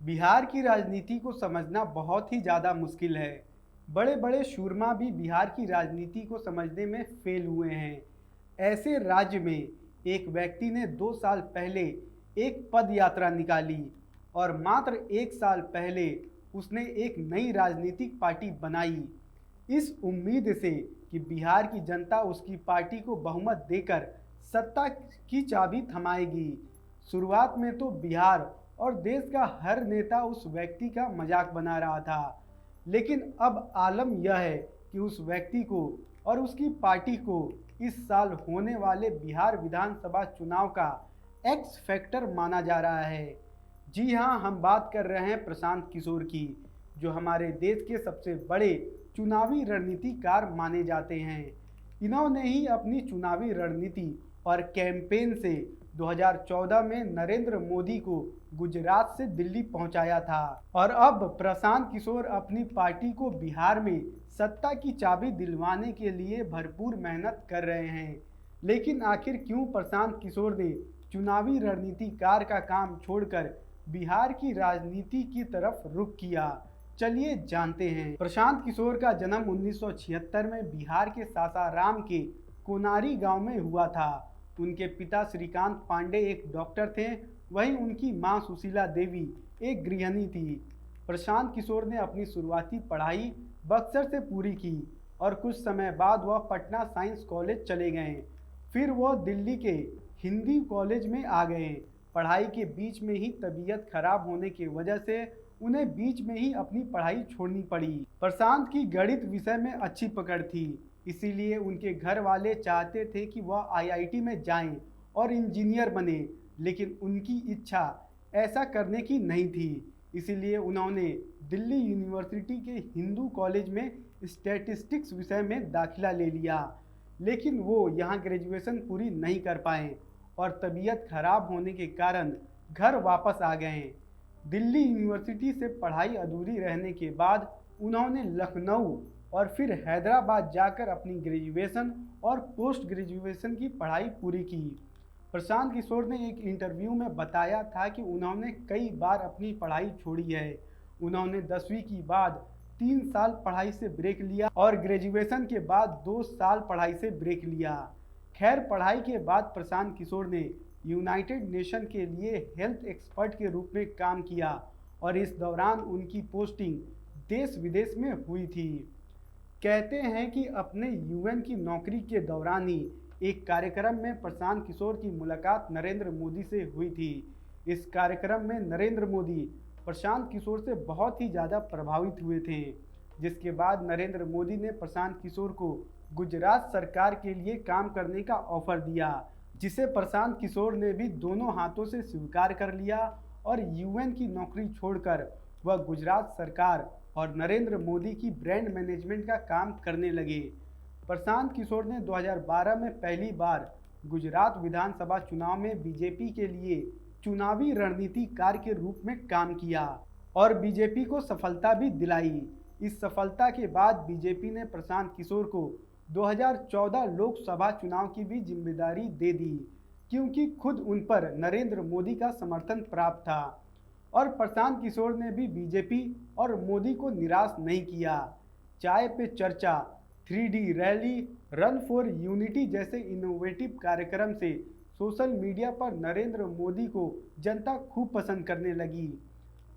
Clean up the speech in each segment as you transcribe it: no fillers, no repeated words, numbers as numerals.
बिहार की राजनीति को समझना बहुत ही ज़्यादा मुश्किल है। बड़े बड़े शूरमा भी बिहार की राजनीति को समझने में फेल हुए हैं। ऐसे राज्य में एक व्यक्ति ने 2 साल पहले एक पद यात्रा निकाली और मात्र 1 साल पहले उसने एक नई राजनीतिक पार्टी बनाई, इस उम्मीद से कि बिहार की जनता उसकी पार्टी को बहुमत देकर सत्ता की चाबी थमाएगी। शुरुआत में तो बिहार और देश का हर नेता उस व्यक्ति का मजाक बना रहा था, लेकिन अब आलम यह है कि उस व्यक्ति को और उसकी पार्टी को इस साल होने वाले बिहार विधानसभा चुनाव का एक्स फैक्टर माना जा रहा है। जी हाँ, हम बात कर रहे हैं प्रशांत किशोर की, जो हमारे देश के सबसे बड़े चुनावी रणनीतिकार माने जाते हैं। इन्होंने ही अपनी चुनावी रणनीति और कैंपेन से 2014 में नरेंद्र मोदी को गुजरात से दिल्ली पहुंचाया था और अब प्रशांत किशोर अपनी पार्टी को बिहार में सत्ता की चाबी दिलवाने के लिए भरपूर मेहनत कर रहे हैं। लेकिन आखिर क्यों प्रशांत किशोर ने चुनावी रणनीतिकार का काम छोड़कर बिहार की राजनीति की तरफ रुख किया? चलिए जानते हैं। प्रशांत किशोर का जन्म 1976 में बिहार के सासाराम के कोनारी गांव में हुआ था। उनके पिता श्रीकांत पांडे एक डॉक्टर थे, वहीं उनकी मां सुशीला देवी एक गृहिणी थी। प्रशांत किशोर ने अपनी शुरुआती पढ़ाई बक्सर से पूरी की और कुछ समय बाद वह पटना साइंस कॉलेज चले गए। फिर वह दिल्ली के हिंदी कॉलेज में आ गए। पढ़ाई के बीच में ही तबीयत खराब होने की वजह से उन्हें बीच में ही अपनी पढ़ाई छोड़नी पड़ी। प्रशांत की गणित विषय में अच्छी पकड़ थी, इसीलिए उनके घर वाले चाहते थे कि वह आईआईटी में जाएं और इंजीनियर बने, लेकिन उनकी इच्छा ऐसा करने की नहीं थी। इसीलिए उन्होंने दिल्ली यूनिवर्सिटी के हिंदू कॉलेज में स्टैटिस्टिक्स विषय में दाखिला ले लिया, लेकिन वो यहाँ ग्रेजुएशन पूरी नहीं कर पाए और तबीयत खराब होने के कारण घर वापस आ गए। दिल्ली यूनिवर्सिटी से पढ़ाई अधूरी रहने के बाद उन्होंने लखनऊ और फिर हैदराबाद जाकर अपनी ग्रेजुएशन और पोस्ट ग्रेजुएशन की पढ़ाई पूरी की। प्रशांत किशोर ने एक इंटरव्यू में बताया था कि उन्होंने कई बार अपनी पढ़ाई छोड़ी है। उन्होंने 10वीं के बाद 3 साल पढ़ाई से ब्रेक लिया और ग्रेजुएशन के बाद 2 साल पढ़ाई से ब्रेक लिया। खैर, पढ़ाई के बाद प्रशांत किशोर ने यूनाइटेड नेशन के लिए हेल्थ एक्सपर्ट के रूप में काम किया और इस दौरान उनकी पोस्टिंग देश विदेश में हुई थी। कहते हैं कि अपने यूएन की नौकरी के दौरान ही एक कार्यक्रम में प्रशांत किशोर की मुलाकात नरेंद्र मोदी से हुई थी। इस कार्यक्रम में नरेंद्र मोदी प्रशांत किशोर से बहुत ही ज़्यादा प्रभावित हुए थे, जिसके बाद नरेंद्र मोदी ने प्रशांत किशोर को गुजरात सरकार के लिए काम करने का ऑफर दिया, जिसे प्रशांत किशोर ने भी दोनों हाथों से स्वीकार कर लिया और यूएन की नौकरी छोड़कर वह गुजरात सरकार और नरेंद्र मोदी की ब्रांड मैनेजमेंट का काम करने लगे। प्रशांत किशोर ने 2012 में पहली बार गुजरात विधानसभा चुनाव में बीजेपी के लिए चुनावी रणनीतिकार के रूप में काम किया और बीजेपी को सफलता भी दिलाई। इस सफलता के बाद बीजेपी ने प्रशांत किशोर को 2014 लोकसभा चुनाव की भी जिम्मेदारी दे दी, क्योंकि खुद उन पर नरेंद्र मोदी का समर्थन प्राप्त था और प्रशांत किशोर ने भी बीजेपी और मोदी को निराश नहीं किया। चाय पे चर्चा, 3D rally, run for unity जैसे इनोवेटिव कार्यक्रम से सोशल मीडिया पर नरेंद्र मोदी को जनता खूब पसंद करने लगी।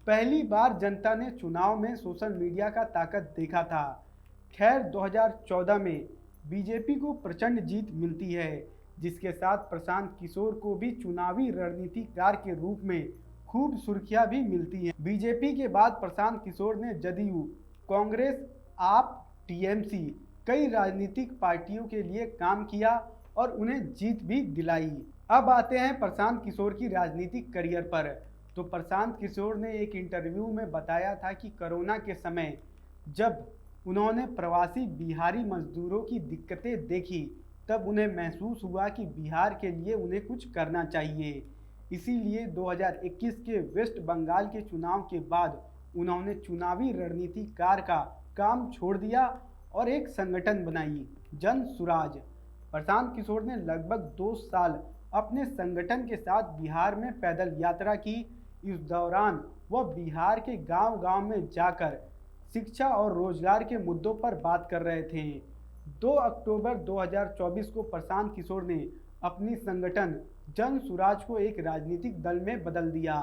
पहली बार जनता ने चुनाव में सोशल मीडिया का ताकत देखा था। खैर, 2014 में बीजेपी को प्रचंड जीत मिलती है, जिसके साथ प्रशांत किशोर को भी चुनावी रणनीतिकार के रूप में खूब सुर्खियां भी मिलती हैं। बीजेपी के बाद प्रशांत किशोर ने जदयू, कांग्रेस, आप, टीएमसी कई राजनीतिक पार्टियों के लिए काम किया और उन्हें जीत भी दिलाई। अब आते हैं प्रशांत किशोर की राजनीतिक करियर पर। तो प्रशांत किशोर ने एक इंटरव्यू में बताया था कि कोरोना के समय जब उन्होंने प्रवासी बिहारी मजदूरों की दिक्कतें देखी, तब उन्हें महसूस हुआ कि बिहार के लिए उन्हें कुछ करना चाहिए। इसीलिए 2021 के वेस्ट बंगाल के चुनाव के बाद उन्होंने चुनावी रणनीतिकार का काम छोड़ दिया और एक संगठन बनाई, जन सुराज। प्रशांत किशोर ने लगभग 2 साल अपने संगठन के साथ बिहार में पैदल यात्रा की। इस दौरान वह बिहार के गांव-गांव में जाकर शिक्षा और रोजगार के मुद्दों पर बात कर रहे थे। 2 अक्टूबर 2024 को प्रशांत किशोर ने अपनी संगठन जन सुराज को एक राजनीतिक दल में बदल दिया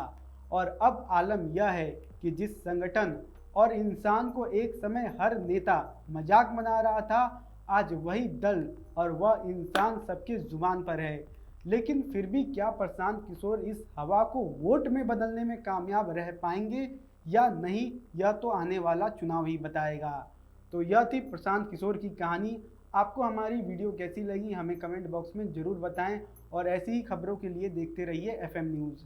और अब आलम यह है कि जिस संगठन और इंसान को एक समय हर नेता मजाक बना रहा था, आज वही दल और वह इंसान सबके जुबान पर है। लेकिन फिर भी क्या प्रशांत किशोर इस हवा को वोट में बदलने में कामयाब रह पाएंगे या नहीं, यह तो आने वाला चुनाव ही बताएगा। तो यह थी प्रशांत किशोर की कहानी। आपको हमारी वीडियो कैसी लगी हमें कमेंट बॉक्स में ज़रूर बताएं और ऐसी ही खबरों के लिए देखते रहिए एफएम न्यूज़।